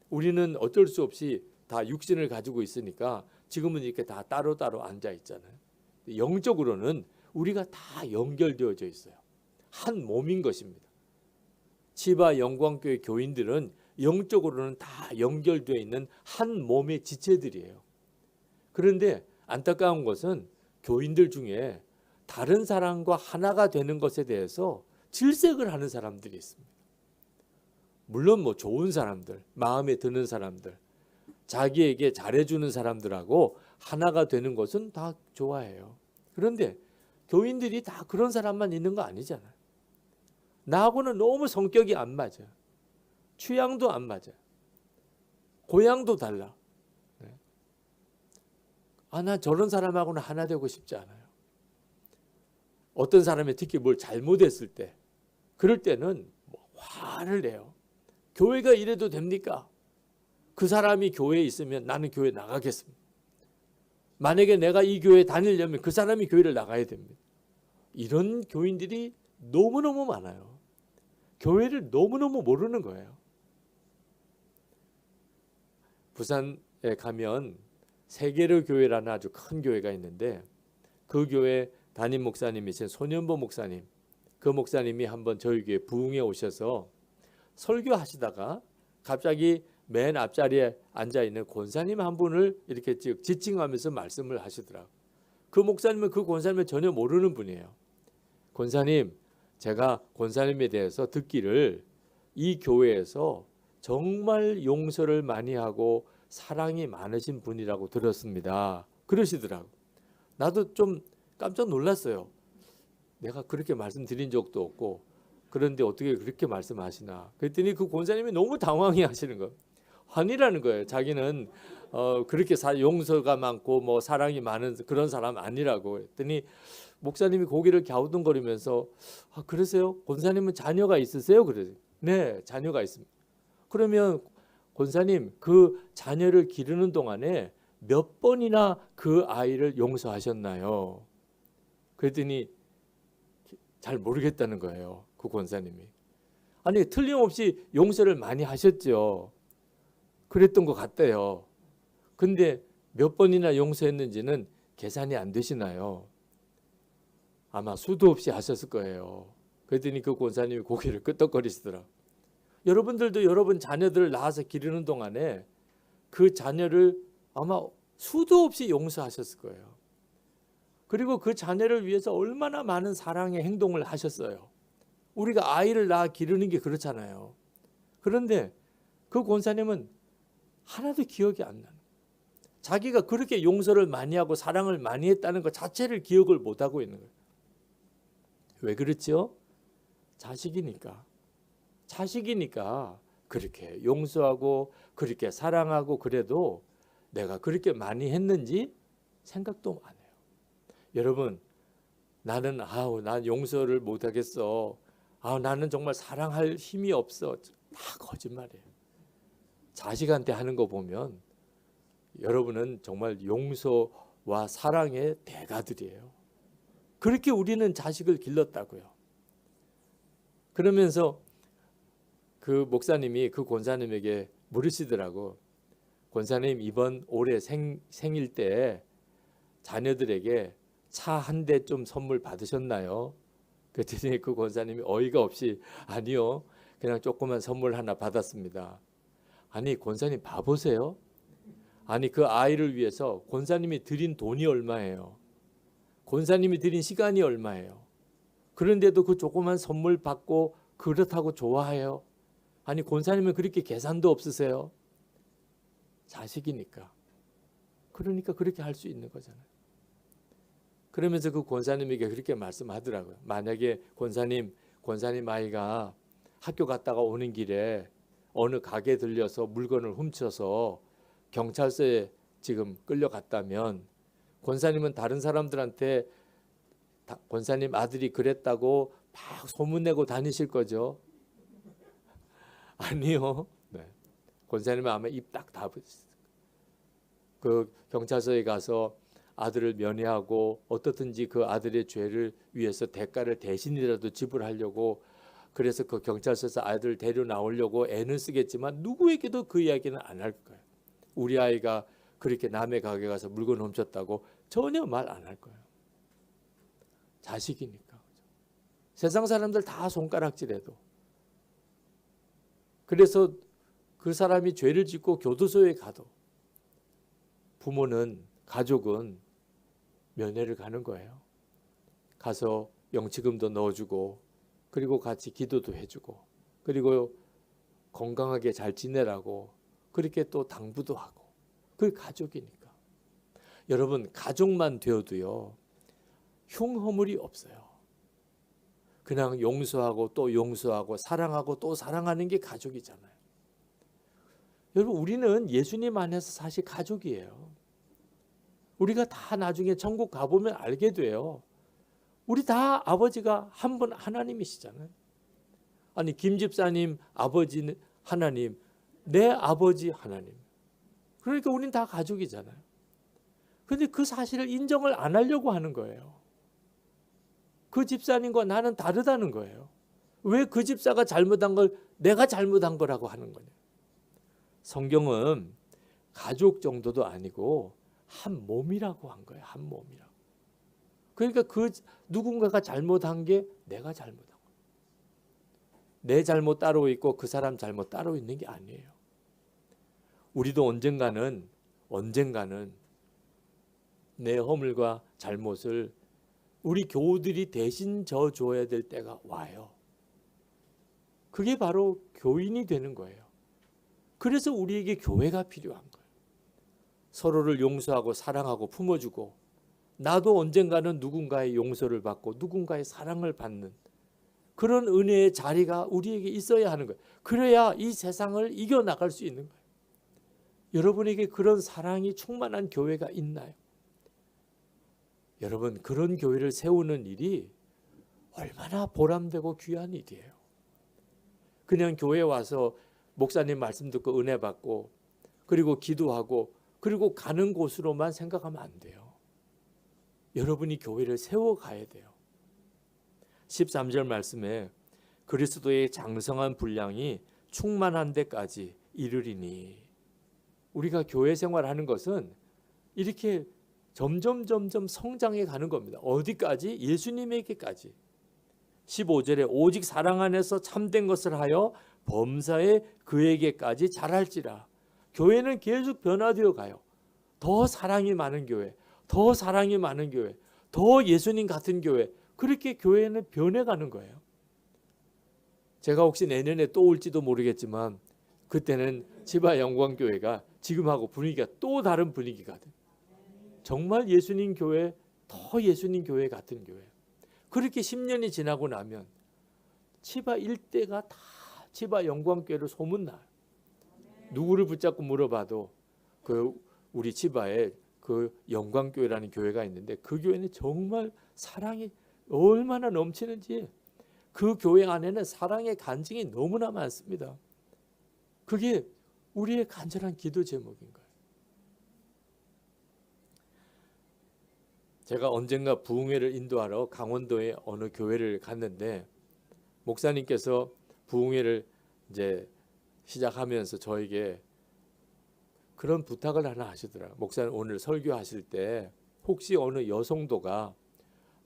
우리는 어쩔 수 없이 다 육신을 가지고 있으니까 지금은 이렇게 다 따로따로 앉아 있잖아요. 영적으로는 우리가 다 연결되어져 있어요. 한 몸인 것입니다. 치바 영광교회 교인들은 영적으로는 다 연결되어 있는 한 몸의 지체들이에요. 그런데 안타까운 것은 교인들 중에 다른 사람과 하나가 되는 것에 대해서 질색을 하는 사람들이 있습니다. 물론 뭐 좋은 사람들, 마음에 드는 사람들, 자기에게 잘해주는 사람들하고 하나가 되는 것은 다 좋아해요. 그런데 교인들이 다 그런 사람만 있는 거 아니잖아요. 나하고는 너무 성격이 안 맞아. 취향도 안 맞아. 고향도 달라. 나 저런 사람하고는 하나 되고 싶지 않아요. 어떤 사람이 특히 뭘 잘못했을 때 그럴 때는 뭐 화를 내요. 교회가 이래도 됩니까? 그 사람이 교회에 있으면 나는 교회 나가겠습니다. 만약에 내가 이 교회에 다니려면 그 사람이 교회를 나가야 됩니다. 이런 교인들이 너무너무 많아요. 교회를 너무너무 모르는 거예요. 부산에 가면 세계로 교회라는 아주 큰 교회가 있는데 그 교회 담임 목사님이신 손현보 목사님, 그 목사님이 한번 저희 교회 부흥에 오셔서 설교하시다가 갑자기 맨 앞자리에 앉아있는 권사님 한 분을 이렇게 지칭하면서 말씀을 하시더라고요. 그 목사님은 그 권사님을 전혀 모르는 분이에요. 권사님, 제가 권사님에 대해서 듣기를 이 교회에서 정말 용서를 많이 하고 사랑이 많으신 분이라고 들었습니다. 그러시더라고요. 나도 좀 깜짝 놀랐어요. 내가 그렇게 말씀드린 적도 없고 그런데 어떻게 그렇게 말씀하시나. 그랬더니 그 권사님이 너무 당황해 하시는 거예요. 환희라는 거예요. 자기는 그렇게 용서가 많고 뭐 사랑이 많은 그런 사람 아니라고. 했더니 목사님이 고개를 갸우뚱거리면서 그러세요? 권사님은 자녀가 있으세요? 그래요. 네, 자녀가 있습니다. 그러면 권사님 그 자녀를 기르는 동안에 몇 번이나 그 아이를 용서하셨나요? 그랬더니 잘 모르겠다는 거예요. 그 권사님이. 아니 틀림없이 용서를 많이 하셨죠. 그랬던 것 같대요. 근데 몇 번이나 용서했는지는 계산이 안 되시나요? 아마 수도 없이 하셨을 거예요. 그랬더니 그 권사님이 고개를 끄덕거리시더라. 여러분들도 여러분 자녀들을 낳아서 기르는 동안에 그 자녀를 아마 수도 없이 용서하셨을 거예요. 그리고 그 자녀를 위해서 얼마나 많은 사랑의 행동을 하셨어요. 우리가 아이를 낳아 기르는 게 그렇잖아요. 그런데 그 권사님은 하나도 기억이 안 나는 거예요. 자기가 그렇게 용서를 많이 하고 사랑을 많이 했다는 것 자체를 기억을 못하고 있는 거예요. 왜 그렇죠? 자식이니까. 자식이니까 그렇게 용서하고 그렇게 사랑하고 그래도 내가 그렇게 많이 했는지 생각도 안 해요. 여러분, 나는 난 용서를 못하겠어. 나는 정말 사랑할 힘이 없어. 다 거짓말이에요. 자식한테 하는 거 보면 여러분은 정말 용서와 사랑의 대가들이에요. 그렇게 우리는 자식을 길렀다고요. 그러면서 그 목사님이 그 권사님에게 물으시더라고. 권사님, 이번 올해 생일 때 자녀들에게 차 한 대 좀 선물 받으셨나요? 그랬더니 그 권사님이 어이가 없이 아니요, 그냥 조그만 선물 하나 받았습니다. 아니 권사님 바보세요? 아니 그 아이를 위해서 권사님이 드린 돈이 얼마예요? 권사님이 드린 시간이 얼마예요? 그런데도 그 조그만 선물 받고 그렇다고 좋아해요? 아니 권사님은 그렇게 계산도 없으세요? 자식이니까. 그러니까 그렇게 할 수 있는 거잖아요. 그러면서 그 권사님에게 그렇게 말씀하더라고요. 만약에 권사님 아이가 학교 갔다가 오는 길에 어느 가게 들려서 물건을 훔쳐서 경찰서에 지금 끌려갔다면 권사님은 다른 사람들한테 권사님 아들이 그랬다고 막 소문내고 다니실 거죠? 아니요. 네. 권사님은 아마 입 딱 닫으셨어요. 그 경찰서에 가서 아들을 면회하고 어떻든지 그 아들의 죄를 위해서 대가를 대신이라도 지불하려고, 그래서 그 경찰서에서 아들을 데려 나오려고 애는 쓰겠지만 누구에게도 그 이야기는 안 할 거예요. 우리 아이가 그렇게 남의 가게 가서 물건 훔쳤다고 전혀 말 안 할 거예요. 자식이니까. 세상 사람들 다 손가락질해도. 그래서 그 사람이 죄를 짓고 교도소에 가도 부모는, 가족은 면회를 가는 거예요. 가서 영치금도 넣어주고, 그리고 같이 기도도 해주고, 그리고 건강하게 잘 지내라고 그렇게 또 당부도 하고. 그게 가족이니까. 여러분, 가족만 되어도요 흉허물이 없어요. 그냥 용서하고 또 용서하고 사랑하고 또 사랑하는 게 가족이잖아요. 여러분, 우리는 예수님 안에서 사실 가족이에요. 우리가 다 나중에 천국 가보면 알게 돼요. 우리 다 아버지가 한 분 하나님이시잖아요. 아니 김 집사님 아버지 하나님, 내 아버지 하나님. 그러니까 우린 다 가족이잖아요. 그런데 그 사실을 인정을 안 하려고 하는 거예요. 그 집사님과 나는 다르다는 거예요. 왜 그 집사가 잘못한 걸 내가 잘못한 거라고 하는 거냐. 성경은 가족 정도도 아니고 한 몸이라고 한 거예요. 한 몸이라고. 그러니까 그 누군가가 잘못한 게 내가 잘못한 거예요. 내 잘못 따로 있고 그 사람 잘못 따로 있는 게 아니에요. 우리도 언젠가는 내 허물과 잘못을 우리 교우들이 대신 져줘야 될 때가 와요. 그게 바로 교인이 되는 거예요. 그래서 우리에게 교회가 필요한 거예요. 서로를 용서하고 사랑하고 품어주고, 나도 언젠가는 누군가의 용서를 받고 누군가의 사랑을 받는 그런 은혜의 자리가 우리에게 있어야 하는 거예요. 그래야 이 세상을 이겨나갈 수 있는 거예요. 여러분에게 그런 사랑이 충만한 교회가 있나요? 여러분, 그런 교회를 세우는 일이 얼마나 보람되고 귀한 일이에요. 그냥 교회 와서 목사님 말씀 듣고 은혜 받고 그리고 기도하고 그리고 가는 곳으로만 생각하면 안 돼요. 여러분이 교회를 세워가야 돼요. 13절 말씀에 그리스도의 장성한 분량이 충만한 데까지 이르리니, 우리가 교회 생활하는 것은 이렇게 점점 성장해 가는 겁니다. 어디까지? 예수님에게까지. 15절에 오직 사랑 안에서 참된 것을 하여 범사에 그에게까지 자랄지라. 교회는 계속 변화되어 가요. 더 사랑이 많은 교회, 더 사랑이 많은 교회, 더 예수님 같은 교회, 그렇게 교회는 변해가는 거예요. 제가 혹시 내년에 또 올지도 모르겠지만 그때는 지바 영광교회가 지금하고 분위기가 또 다른 분위기가 돼요. 정말 예수님 교회, 더 예수님 교회 같은 교회. 그렇게 10년이 지나고 나면 치바 일대가 다 치바 영광교회로 소문나요. 누구를 붙잡고 물어봐도 그 우리 치바에 그 영광교회라는 교회가 있는데 그 교회는 정말 사랑이 얼마나 넘치는지, 그 교회 안에는 사랑의 간증이 너무나 많습니다. 그게 우리의 간절한 기도 제목인 거예요. 제가 언젠가 부흥회를 인도하러 강원도의 어느 교회를 갔는데 목사님께서 부흥회를 이제 시작하면서 저에게 그런 부탁을 하나 하시더라고요. 목사님 오늘 설교하실 때 혹시 어느 여성도가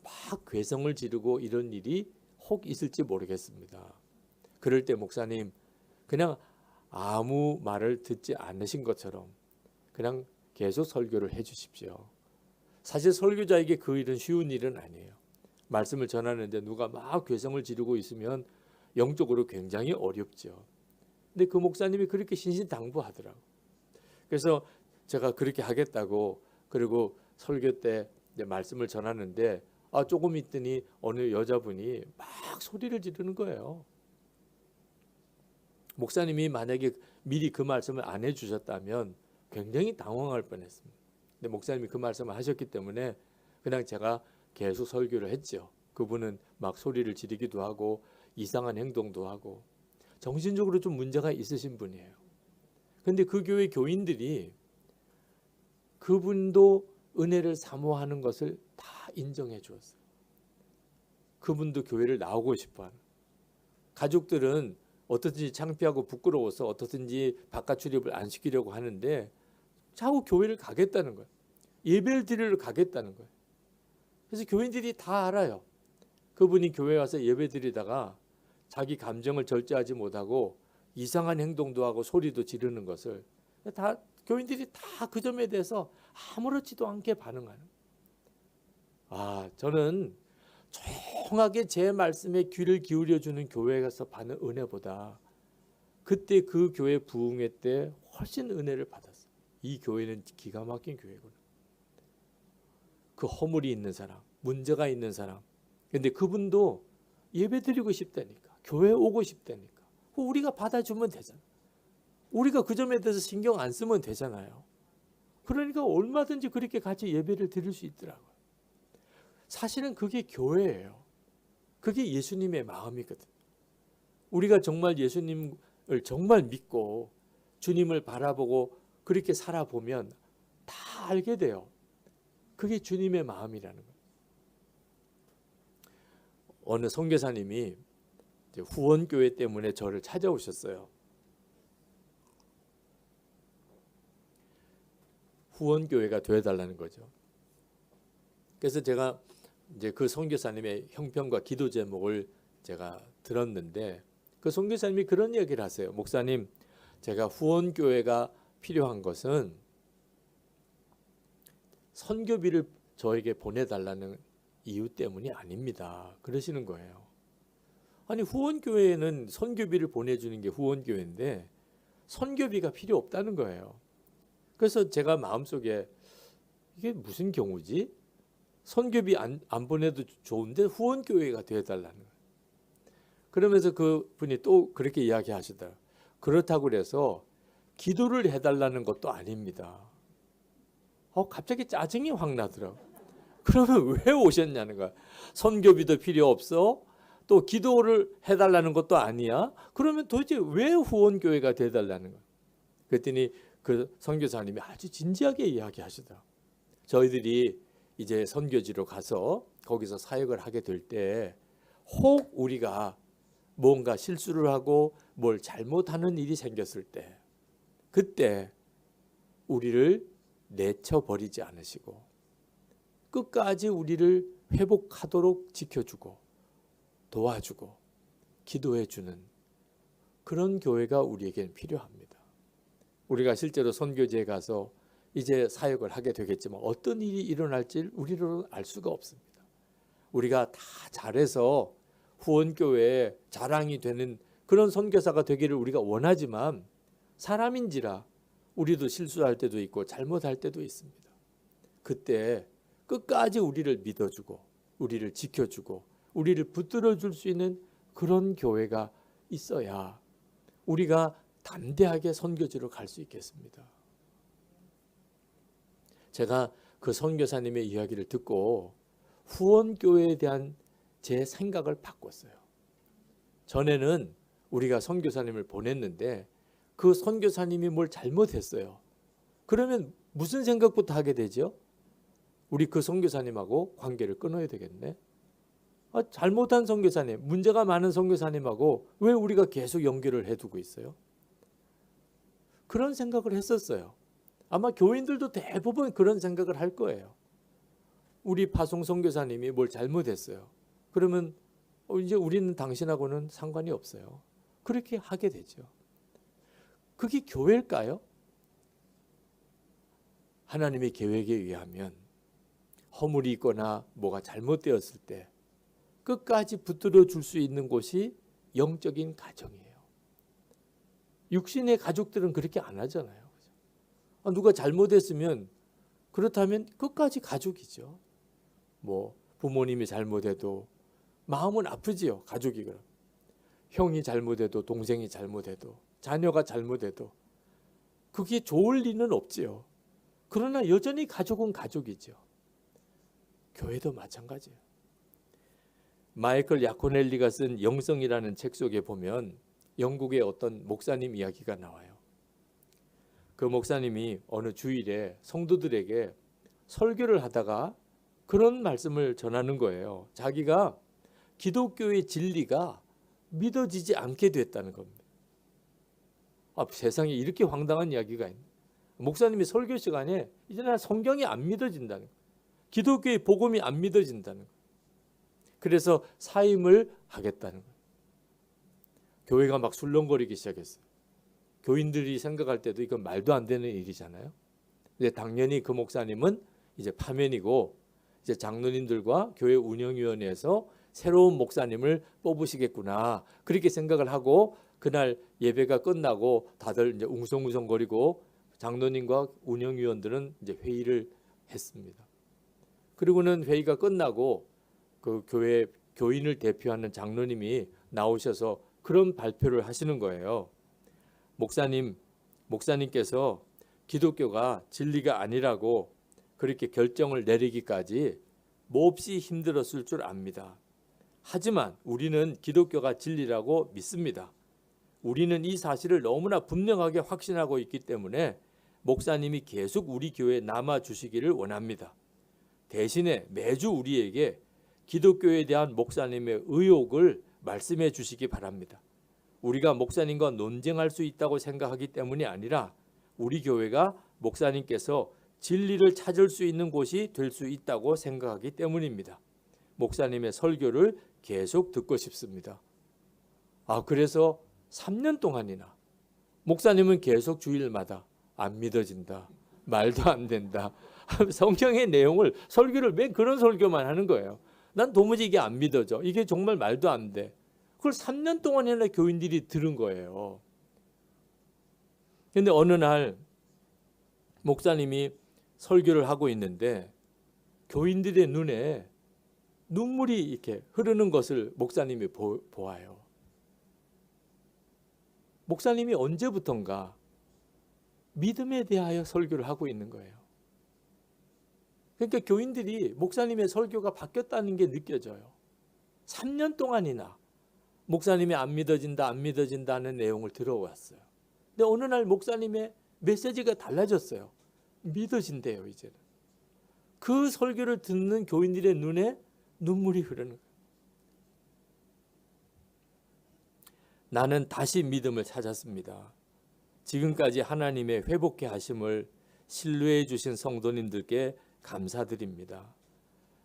막 괴성을 지르고 이런 일이 혹 있을지 모르겠습니다. 그럴 때 목사님 그냥 아무 말을 듣지 않으신 것처럼 그냥 계속 설교를 해 주십시오. 사실 설교자에게 그 일은 쉬운 일은 아니에요. 말씀을 전하는데 누가 막 괴성을 지르고 있으면 영적으로 굉장히 어렵죠. 근데 그 목사님이 그렇게 신신당부하더라고요. 그래서 제가 그렇게 하겠다고 그리고 설교 때 이제 말씀을 전하는데 조금 있더니 어느 여자분이 막 소리를 지르는 거예요. 목사님이 만약에 미리 그 말씀을 안 해주셨다면 굉장히 당황할 뻔했습니다. 근데 목사님이 그 말씀을 하셨기 때문에 그냥 제가 계속 설교를 했죠. 그분은 막 소리를 지르기도 하고 이상한 행동도 하고 정신적으로 좀 문제가 있으신 분이에요. 근데 그 교회 교인들이 그분도 은혜를 사모하는 것을 다 인정해 주었어요. 그분도 교회를 나오고 싶어하는. 가족들은 어떻든지 창피하고 부끄러워서 어떻든지 바깥 출입을 안 시키려고 하는데 자꾸 교회를 가겠다는 거예요. 예배를 드리러 가겠다는 거예요. 그래서 교인들이 다 알아요. 그분이 교회 와서 예배 드리다가 자기 감정을 절제하지 못하고 이상한 행동도 하고 소리도 지르는 것을 다 교인들이 다 그 점에 대해서 아무렇지도 않게 반응하는. 저는 조용하게 제 말씀에 귀를 기울여 주는 교회에서 받는 은혜보다 그때 그 교회 부흥회 때 훨씬 은혜를 받았어요. 이 교회는 기가 막힌 교회구나. 그 허물이 있는 사람, 문제가 있는 사람. 근데 그분도 예배 드리고 싶다니까. 교회 오고 싶다니까. 우리가 받아주면 되잖아. 우리가 그 점에 대해서 신경 안 쓰면 되잖아요. 그러니까 얼마든지 그렇게 같이 예배를 드릴 수 있더라고요. 사실은 그게 교회예요. 그게 예수님의 마음이거든. 우리가 정말 예수님을 정말 믿고 주님을 바라보고 그렇게 살아보면 다 알게 돼요. 그게 주님의 마음이라는 거예요. 어느 선교사님이 후원교회 때문에 저를 찾아오셨어요. 후원교회가 되어달라는 거죠. 그래서 제가 이제 그 선교사님의 형편과 기도 제목을 제가 들었는데 그 선교사님이 그런 이야기를 하세요. 목사님, 제가 후원교회가 필요한 것은 선교비를 저에게 보내달라는 이유 때문이 아닙니다. 그러시는 거예요. 아니 후원교회는 선교비를 보내주는 게 후원교회인데 선교비가 필요 없다는 거예요. 그래서 제가 마음속에 이게 무슨 경우지? 선교비 안 보내도 좋은데 후원교회가 되어달라는 거예요. 그러면서 그분이 또 그렇게 이야기하시더라고요. 그렇다고 그래서 기도를 해달라는 것도 아닙니다. 갑자기 짜증이 확 나더라고요. 그러면 왜 오셨냐는 거야. 선교비도 필요 없어? 또 기도를 해달라는 것도 아니야? 그러면 도대체 왜 후원교회가 되어달라는 거야? 그랬더니 그 선교사님이 아주 진지하게 이야기하시더라고요. 저희들이 이제 선교지로 가서 거기서 사역을 하게 될 때 혹 우리가 뭔가 실수를 하고 뭘 잘못하는 일이 생겼을 때 그때 우리를 내쳐버리지 않으시고 끝까지 우리를 회복하도록 지켜주고 도와주고 기도해주는 그런 교회가 우리에겐 필요합니다. 우리가 실제로 선교지에 가서 이제 사역을 하게 되겠지만 어떤 일이 일어날지 우리로는 알 수가 없습니다. 우리가 다 잘해서 후원교회에 자랑이 되는 그런 선교사가 되기를 우리가 원하지만 사람인지라 우리도 실수할 때도 있고 잘못할 때도 있습니다. 그때 끝까지 우리를 믿어주고 우리를 지켜주고 우리를 붙들어줄 수 있는 그런 교회가 있어야 우리가 담대하게 선교지로 갈 수 있겠습니다. 제가 그 선교사님의 이야기를 듣고 후원교회에 대한 제 생각을 바꿨어요. 전에는 우리가 선교사님을 보냈는데 그 선교사님이 뭘 잘못했어요. 그러면 무슨 생각부터 하게 되죠? 우리 그 선교사님하고 관계를 끊어야 되겠네. 잘못한 선교사님, 문제가 많은 선교사님하고 왜 우리가 계속 연결을 해두고 있어요? 그런 생각을 했었어요. 아마 교인들도 대부분 그런 생각을 할 거예요. 우리 파송 선교사님이 뭘 잘못했어요. 그러면 이제 우리는 당신하고는 상관이 없어요. 그렇게 하게 되죠. 그게 교회일까요? 하나님의 계획에 의하면 허물이 있거나 뭐가 잘못되었을 때 끝까지 붙들어 줄 수 있는 곳이 영적인 가정이에요. 육신의 가족들은 그렇게 안 하잖아요. 누가 잘못했으면 그렇다면 끝까지 가족이죠. 뭐 부모님이 잘못해도 마음은 아프지요. 가족이 그럼. 형이 잘못해도 동생이 잘못해도 자녀가 잘못해도 그게 좋을 리는 없지요. 그러나 여전히 가족은 가족이죠. 교회도 마찬가지예요. 마이클 야코넬리가 쓴 영성이라는 책 속에 보면 영국의 어떤 목사님 이야기가 나와요. 그 목사님이 어느 주일에 성도들에게 설교를 하다가 그런 말씀을 전하는 거예요. 자기가 기독교의 진리가 믿어지지 않게 됐다는 겁니다. 세상에 이렇게 황당한 이야기가 있네. 목사님이 설교 시간에 이제 나 성경이 안 믿어진다는 거예요. 기독교의 복음이 안 믿어진다는 거예요. 그래서 사임을 하겠다는 거예요. 교회가 막 술렁거리기 시작했어요. 교인들이 생각할 때도 이건 말도 안 되는 일이잖아요. 근데 당연히 그 목사님은 이제 파면이고 이제 장로님들과 교회 운영위원회에서 새로운 목사님을 뽑으시겠구나 그렇게 생각을 하고 그날 예배가 끝나고 다들 이제 웅성웅성거리고 장로님과 운영위원들은 이제 회의를 했습니다. 그리고는 회의가 끝나고 그 교회 교인을 대표하는 장로님이 나오셔서 그런 발표를 하시는 거예요. 목사님께서 기독교가 진리가 아니라고 그렇게 결정을 내리기까지 몹시 힘들었을 줄 압니다. 하지만 우리는 기독교가 진리라고 믿습니다. 우리는 이 사실을 너무나 분명하게 확신하고 있기 때문에 목사님이 계속 우리 교회에 남아 주시기를 원합니다. 대신에 매주 우리에게 기독교에 대한 목사님의 의혹을 말씀해 주시기 바랍니다. 우리가 목사님과 논쟁할 수 있다고 생각하기 때문이 아니라 우리 교회가 목사님께서 진리를 찾을 수 있는 곳이 될 수 있다고 생각하기 때문입니다. 목사님의 설교를 계속 듣고 싶습니다. 그래서 3년 동안이나 목사님은 계속 주일마다 안 믿어진다. 말도 안 된다. 성경의 내용을 설교를 맨 그런 설교만 하는 거예요. 난 도무지 이게 안 믿어져. 이게 정말 말도 안 돼. 그걸 3년 동안이나 교인들이 들은 거예요. 그런데 어느 날 목사님이 설교를 하고 있는데 교인들의 눈에 눈물이 이렇게 흐르는 것을 목사님이 보아요. 목사님이 언제부턴가 믿음에 대하여 설교를 하고 있는 거예요. 그러니까 교인들이 목사님의 설교가 바뀌었다는 게 느껴져요. 3년 동안이나 목사님이 안 믿어진다는 내용을 들어왔어요. 근데 어느 날 목사님의 메시지가 달라졌어요. 믿어진대요, 이제는. 그 설교를 듣는 교인들의 눈에 눈물이 흐르는 거예요. 나는 다시 믿음을 찾았습니다. 지금까지 하나님의 회복케 하심을 신뢰해 주신 성도님들께 감사드립니다.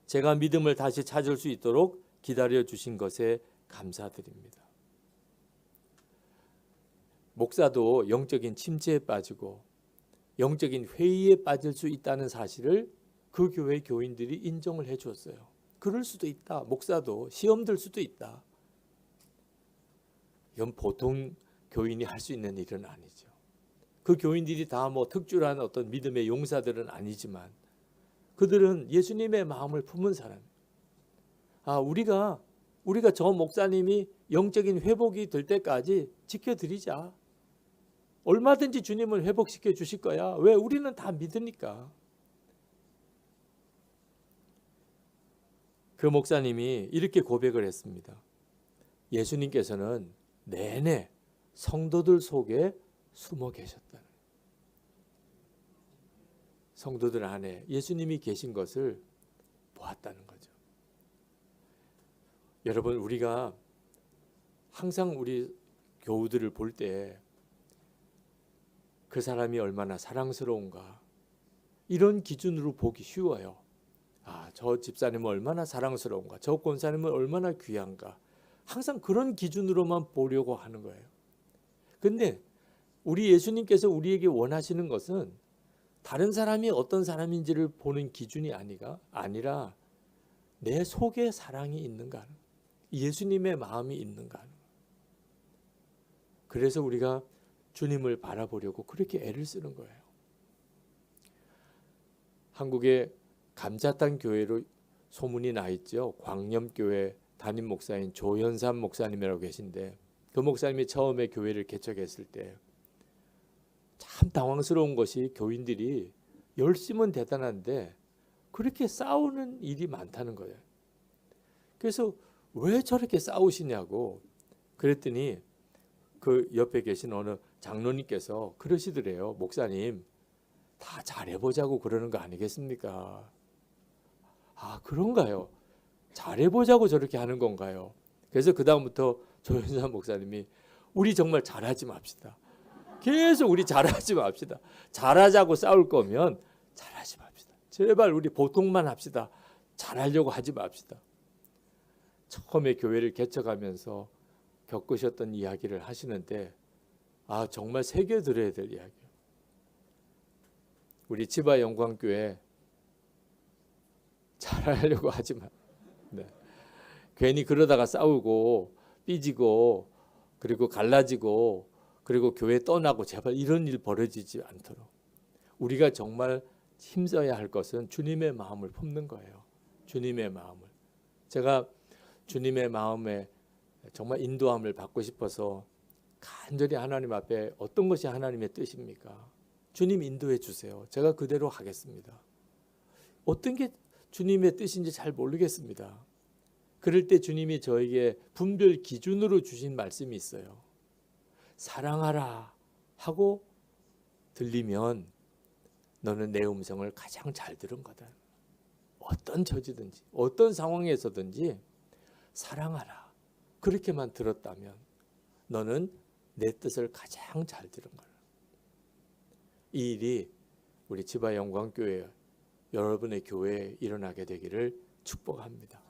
제가 믿음을 다시 찾을 수 있도록 기다려 주신 것에 감사드립니다. 목사도 영적인 침체에 빠지고 영적인 회의에 빠질 수 있다는 사실을 그 교회 교인들이 인정을 해 주었어요. 그럴 수도 있다. 목사도 시험 들 수도 있다. 이건 보통 교인이 할 수 있는 일은 아니죠. 그 교인들이 다 뭐 특출한 어떤 믿음의 용사들은 아니지만 그들은 예수님의 마음을 품은 사람. 우리가 저 목사님이 영적인 회복이 될 때까지 지켜드리자. 얼마든지 주님을 회복시켜 주실 거야. 왜? 우리는 다 믿으니까. 그 목사님이 이렇게 고백을 했습니다. 예수님께서는 내내 성도들 속에 숨어 계셨다는. 성도들 안에 예수님이 계신 것을 보았다는 거죠. 여러분, 우리가 항상 우리 교우들을 볼 때 그 사람이 얼마나 사랑스러운가 이런 기준으로 보기 쉬워요. 아, 저 집사님은 얼마나 사랑스러운가, 저 권사님은 얼마나 귀한가, 항상 그런 기준으로만 보려고 하는 거예요. 근데 우리 예수님께서 우리에게 원하시는 것은 다른 사람이 어떤 사람인지를 보는 기준이 아니라 내 속에 사랑이 있는가, 예수님의 마음이 있는가. 그래서 우리가 주님을 바라보려고 그렇게 애를 쓰는 거예요. 한국의 감자탕 교회로 소문이 나 있죠. 광염교회 담임 목사인 조현삼 목사님이라고 계신데, 그 목사님이 처음에 교회를 개척했을 때 참 당황스러운 것이 교인들이 열심은 대단한데 그렇게 싸우는 일이 많다는 거예요. 그래서 왜 저렇게 싸우시냐고 그랬더니 그 옆에 계신 어느 장로님께서 그러시더래요. 목사님, 다 잘해보자고 그러는 거 아니겠습니까? 아, 그런가요? 잘해보자고 저렇게 하는 건가요? 그래서 그 다음부터 조현삼 목사님이 우리 정말 잘하지 맙시다. 계속 우리 잘하지 맙시다. 잘하자고 싸울 거면 잘하지 맙시다. 제발 우리 보통만 합시다. 잘하려고 하지 맙시다. 처음에 교회를 개척하면서 겪으셨던 이야기를 하시는데, 아, 정말 새겨들어야 될 이야기예요. 우리 치바 영광교회 잘하려고 하지 마. 네. 괜히 그러다가 싸우고 삐지고 그리고 갈라지고 그리고 교회 떠나고 제발 이런 일 벌어지지 않도록 우리가 정말 힘써야 할 것은 주님의 마음을 품는 거예요. 주님의 마음을. 제가 주님의 마음에 정말 인도함을 받고 싶어서 간절히 하나님 앞에 어떤 것이 하나님의 뜻입니까? 주님 인도해 주세요. 제가 그대로 하겠습니다. 어떤 게 주님의 뜻인지 잘 모르겠습니다. 그럴 때 주님이 저에게 분별 기준으로 주신 말씀이 있어요. 사랑하라 하고 들리면 너는 내 음성을 가장 잘 들은 거다. 어떤 처지든지 어떤 상황에서든지 사랑하라 그렇게만 들었다면 너는 내 뜻을 가장 잘 들은 거라. 이 일이 우리 치바 영광교회 여러분의 교회에 일어나게 되기를 축복합니다.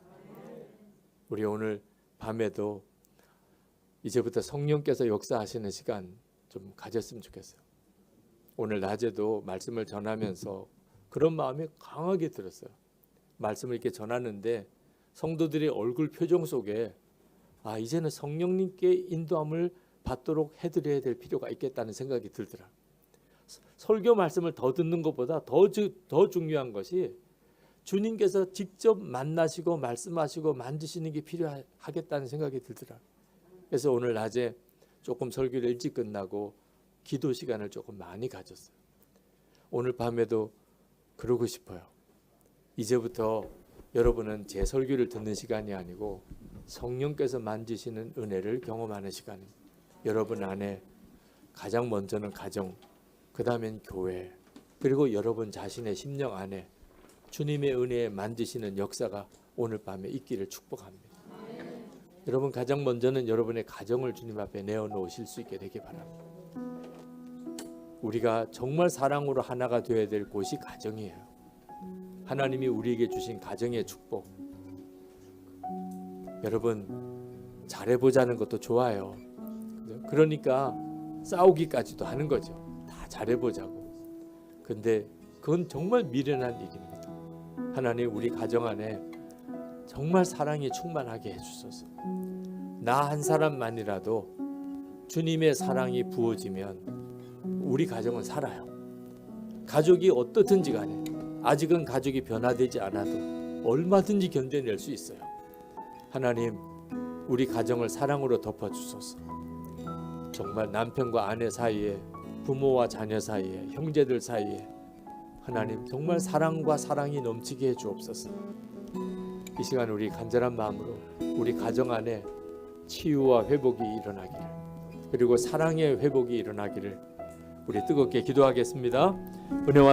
우리 오늘 밤에도 이제부터 성령께서 역사하시는 시간 좀 가졌으면 좋겠어요. 오늘 낮에도 말씀을 전하면서 그런 마음이 강하게 들었어요. 말씀을 이렇게 전하는데 성도들의 얼굴 표정 속에 아, 이제는 성령님께 인도함을 받도록 해드려야 될 필요가 있겠다는 생각이 들더라. 설교 말씀을 더 듣는 것보다 더 중요한 것이 주님께서 직접 만나시고 말씀하시고 만지시는 게 필요하겠다는 생각이 들더라. 그래서 오늘 낮에 조금 설교를 일찍 끝나고 기도 시간을 조금 많이 가졌어요. 오늘 밤에도 그러고 싶어요. 이제부터 여러분은 제 설교를 듣는 시간이 아니고 성령께서 만지시는 은혜를 경험하는 시간입니다. 여러분 안에 가장 먼저는 가정, 그 다음엔 교회, 그리고 여러분 자신의 심령 안에 주님의 은혜에 만지시는 역사가 오늘 밤에 있기를 축복합니다. 여러분 가장 먼저는 여러분의 가정을 주님 앞에 내어놓으실 수 있게 되기 바랍니다. 우리가 정말 사랑으로 하나가 되어야 될 곳이 가정이에요. 하나님이 우리에게 주신 가정의 축복. 여러분 잘해보자는 것도 좋아요. 그러니까 싸우기까지도 하는 거죠. 다 잘해보자고. 근데 그건 정말 미련한 일입니다. 하나님 우리 가정 안에 정말 사랑이 충만하게 해주소서. 나 한 사람만이라도 주님의 사랑이 부어지면 우리 가정은 살아요. 가족이 어떻든지 간에 아직은 가족이 변화되지 않아도 얼마든지 견뎌낼 수 있어요. 하나님 우리 가정을 사랑으로 덮어주소서. 정말 남편과 아내 사이에, 부모와 자녀 사이에, 형제들 사이에 하나님 정말 사랑과 사랑이 넘치게 해주옵소서. 이 시간 우리 간절한 마음으로 우리 가정 안에 치유와 회복이 일어나기를, 그리고 사랑의 회복이 일어나기를 우리 뜨겁게 기도하겠습니다. 은혜와